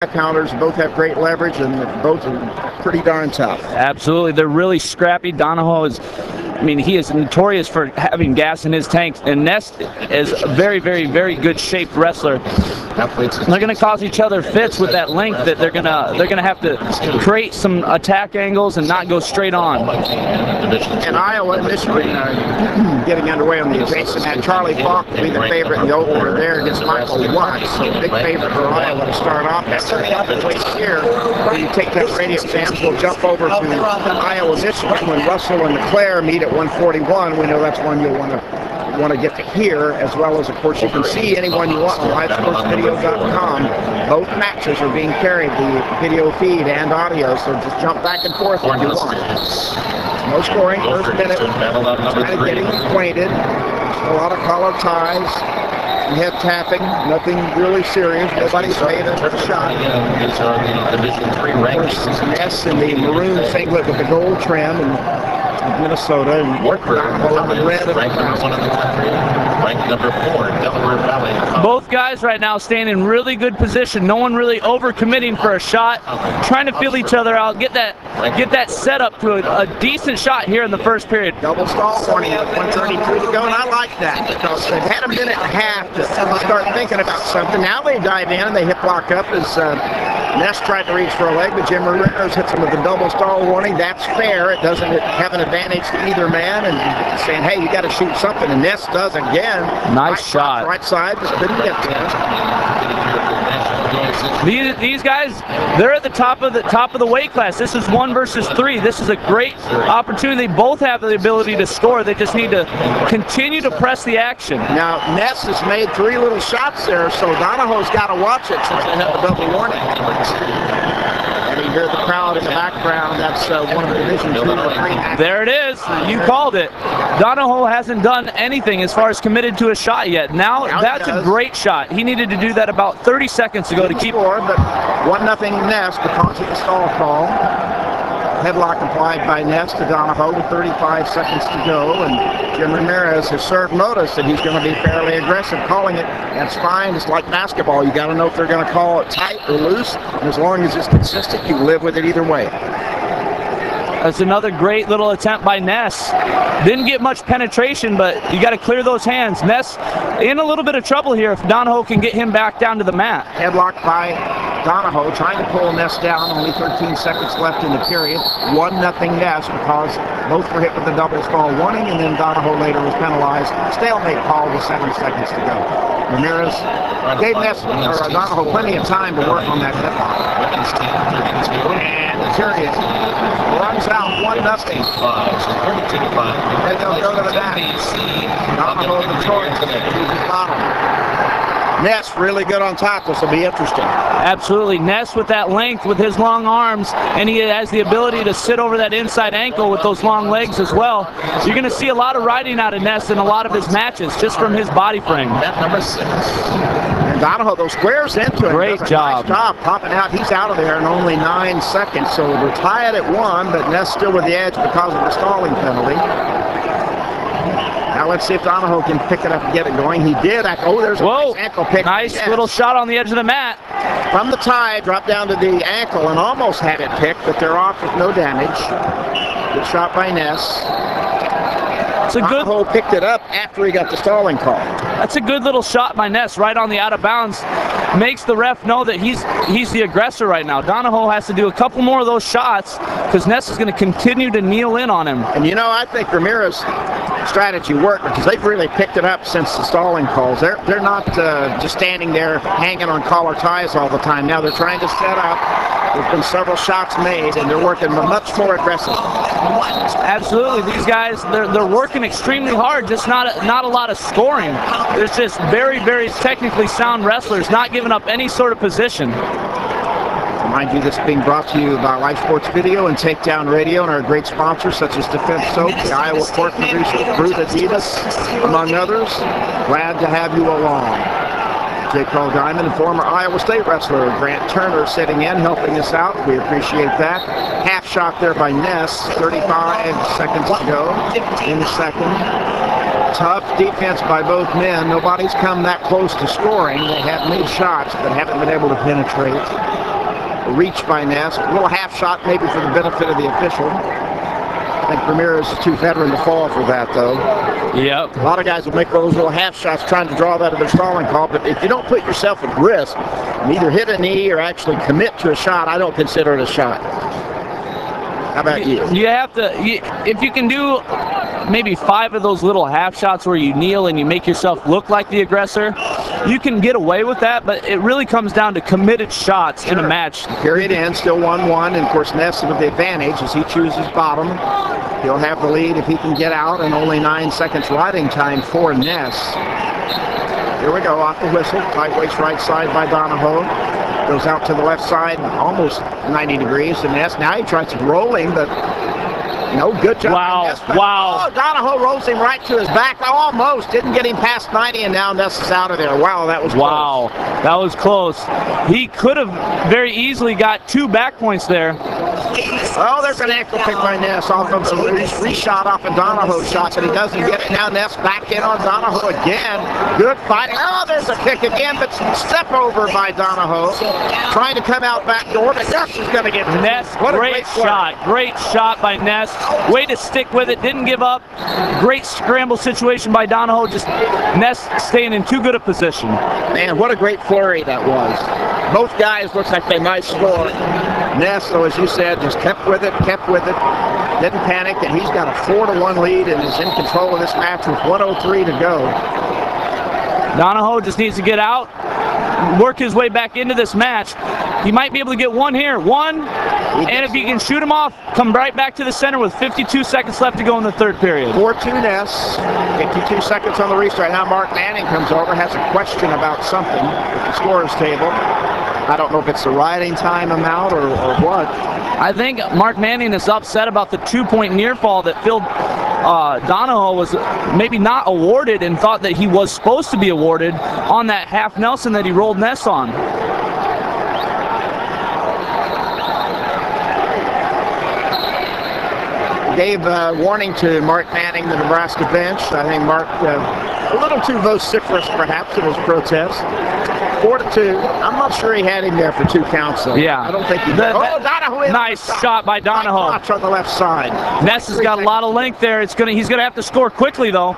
Counters, both have great leverage, and both are pretty darn tough. Absolutely, they're really scrappy. Donahoe is, I mean, he is notorious for having gas in his tanks, and Ness is a very, very, very good shaped wrestler. They're going to cause each other fits with that length that they're going to have to create some attack angles and not go straight on. And Iowa initially getting underway on the Jayson had Charlie Falk to be the favorite in the opener there against Michael Watts. So big favorite for Iowa to start off. That's the place here. When you take that radio fans, we'll jump over to Iowa, Michigan when Russell and Leclerc meet at 141. We know that's one you'll want to get to hear, as well as, of course, you can see anyone you want on livesportsvideo.com. Both matches are being carried, the video feed and audio, so just jump back and forth if you want. No scoring, first minute, kind of getting acquainted. A lot of collar ties, head tapping, nothing really serious. Nobody's made a shot. Of course, Ness in the maroon singlet with the gold trim, and Minnesota, and ranked number 4, Delaware Valley. Both guys right now staying in really good position. No one really overcommitting for a shot, trying to feel each other out, get that set up to a decent shot here in the first period. Double stall warning with 1:33 to go, and I like that because they've had a minute and a half to start thinking about something. Now they dive in and they hip lock up as Ness tried to reach for a leg, but Jim Ramirez hits him with a double stall warning. That's fair. It doesn't have an advantage to either man, and saying, hey, you got to shoot something, and Ness does again. Nice shot. Right side, just couldn't get there. These guys, they're at the top of the weight class. This is 1 versus 3. This is a great opportunity. They both have the ability to score. They just need to continue to press the action. Now, Ness has made 3 little shots there, so Donahoe's got to watch it since they have the double warning. And you hear the crowd in the background. That's one of the Division 2 or 3. There it is. You called it. Donahoe hasn't done anything as far as committed to a shot yet. Now that's a great shot. He needed to do that about 30 seconds ago to keep. But 1-0 Ness because of the stall call. Headlock applied by Ness to Donahoe with 35 seconds to go, and Jim Ramirez has served notice that he's going to be fairly aggressive calling it. That's fine. It's like basketball. You got to know if they're going to call it tight or loose, and as long as it's consistent, you live with it either way. That's another great little attempt by Ness. Didn't get much penetration, but you got to clear those hands. Ness in a little bit of trouble here if Donahoe can get him back down to the mat. Headlock by Donahoe, trying to pull Ness down. Only 13 seconds left in the period. 1-0 Ness because both were hit with the double stall warning, and then Donahoe later was penalized. Stalemate call with 7 seconds to go. Ramirez gave Donahoe plenty of time to work on that headlock. And the period runs out 1-0. They don't go to the mat. Donahoe the choice to the bottom. Ness really good on top. This will be interesting. Absolutely. Ness with that length, with his long arms, and he has the ability to sit over that inside ankle with those long legs as well. You're going to see a lot of riding out of Ness in a lot of his matches just from his body frame. That number 6. And Donahoe, those squares into it. Great job. Nice job popping out. He's out of there in only 9 seconds. So we're tied at 1, but Ness still with the edge because of the stalling penalty. Now let's see if Donahoe can pick it up and get it going. He did. Oh, there's a nice ankle pick. Nice little shot on the edge of the mat. From the tie, dropped down to the ankle and almost had it picked, but they're off with no damage. Good shot by Ness. Donahoe picked it up after he got the stalling call. That's a good little shot by Ness right on the out of bounds. Makes the ref know that he's the aggressor right now. Donahoe has to do a couple more of those shots because Ness is going to continue to kneel in on him. And you know, I think Ramirez strategy worked because they've really picked it up since the stalling calls. They're not just standing there hanging on collar ties all the time. Now they're trying to set up. There's been several shots made, and they're working much more aggressively. Absolutely, these guys they're working extremely hard. Just not a lot of scoring. There's just very, very technically sound wrestlers not giving up any sort of position. Remind you, this is being brought to you by Live Sports Video and Takedown Radio and our great sponsors such as Defense Soap, the Iowa Pork Producers, Brute Adidas, among others. Glad to have you along. J. Carl Diamond and former Iowa State wrestler Grant Turner sitting in, helping us out. We appreciate that. Half shot there by Ness, 35 seconds to go in the second. Tough defense by both men. Nobody's come that close to scoring. They have made shots, but haven't been able to penetrate. reach by Ness. A little half shot maybe for the benefit of the official. I think Ramirez is too veteran to fall for that, though. Yep. A lot of guys will make those little half shots trying to draw that of their stalling call, but if you don't put yourself at risk and either hit a knee or actually commit to a shot, I don't consider it a shot. How about you? You have to, if you can do maybe 5 of those little half shots where you kneel and you make yourself look like the aggressor, you can get away with that, but it really comes down to committed shots in a match. Period end, still 1-1, and of course Ness with the advantage as he chooses bottom. He'll have the lead if he can get out, and only 9 seconds riding time for Ness. Here we go, off the whistle, tight waist right side by Donahoe. Goes out to the left side, almost 90 degrees to Ness. Now he tries to rolling, but no good job. Wow. Oh, Donahoe rolls him right to his back. Almost. Didn't get him past 90, and now Ness is out of there. Wow, that was close. Wow, that was close. He could have very easily got 2 back points there. Oh, there's an ankle pick by Ness off of a reshot off of Donahoe's shot, and he doesn't get it. Now Ness back in on Donahoe again. Good fighting. Oh, there's a kick again, but step over by Donahoe. Trying to come out back door, but Ness is going to get Ness, great shot. Great shot by Ness. Way to stick with it, didn't give up. Great scramble situation by Donahoe. Just Ness staying in too good a position. Man, what a great flurry that was. Both guys looks like they might score. Ness, though, as you said, just kept with it, didn't panic, and he's got a 4-1 lead and is in control of this match with 1:03 to go. Donahoe just needs to get out, work his way back into this match. He might be able to get one here. And if he can shoot him off, come right back to the center with 52 seconds left to go in the 3rd period. 4-2 Ness, 52 seconds on the restart. Now Mark Manning comes over, has a question about something at the scorer's table. I don't know if it's the riding time amount or what. I think Mark Manning is upset about the 2-point near fall that Phil Donahoe was maybe not awarded and thought that he was supposed to be awarded on that half Nelson that he rolled Ness on. Gave warning to Mark Manning, the Nebraska bench. I think Mark a little too vociferous perhaps in his protest. 4-2. I'm not sure he had him there for 2 counts though. Yeah. I don't think he did. Donahoe. Nice shot by Donahoe. Nice on the left side. Ness has got a lot of length there. He's gonna have to score quickly though.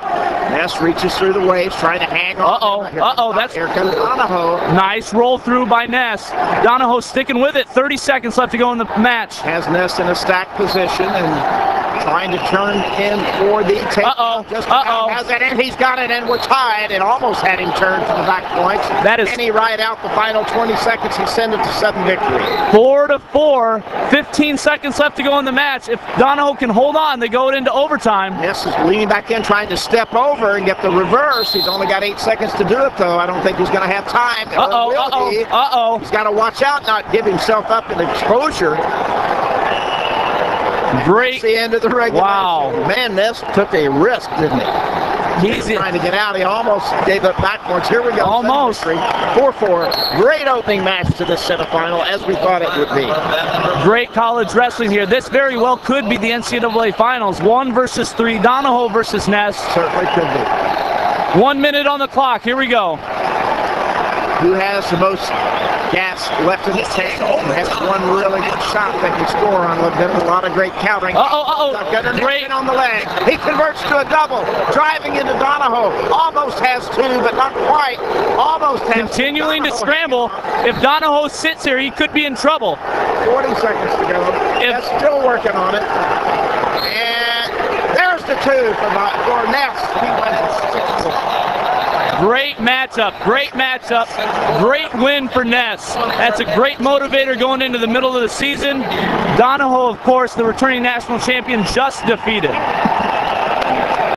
Ness reaches through the waves, trying to hang on. Here comes Donahoe. Nice roll through by Ness. Donahoe sticking with it. 30 seconds left to go in the match. Has Ness in a stacked position and trying to turn in for the take. Has it in. He's got it, and we're tied. And almost had him turned to the back points. That is. And he ride out the final 20 seconds and send it to sudden victory. 4-4. 15 seconds left to go in the match. If Donahoe can hold on, they go into overtime. Ness is leaning back in, trying to step over and get the reverse. He's only got 8 seconds to do it, though. I don't think he's going to have time. He's got to watch out, not give himself up in exposure. Great. That's the end of the regulation. Wow. Man, Ness took a risk, didn't he? He's trying to get out. He almost gave up backwards. Here we go. Almost. 4-4. Great opening match to this semifinal, as we thought it would be. Great college wrestling here. This very well could be the NCAA Finals. 1 versus 3. Donahoe versus Ness. Certainly could be. 1 minute on the clock. Here we go. Who has the most gas left in the tank? Has one really good shot that can score on. A lot of great countering. Great on the leg. He converts to a double. Driving into Donahoe. Almost has 2, but not quite. Almost has. Continuing to scramble. If Donahoe sits here, he could be in trouble. 40 seconds to go. That's still working on it. And there's the 2 for Ness. He wins 6-4. Great matchup, great win for Ness. That's a great motivator going into the middle of the season. Donahoe, of course, the returning national champion, just defeated.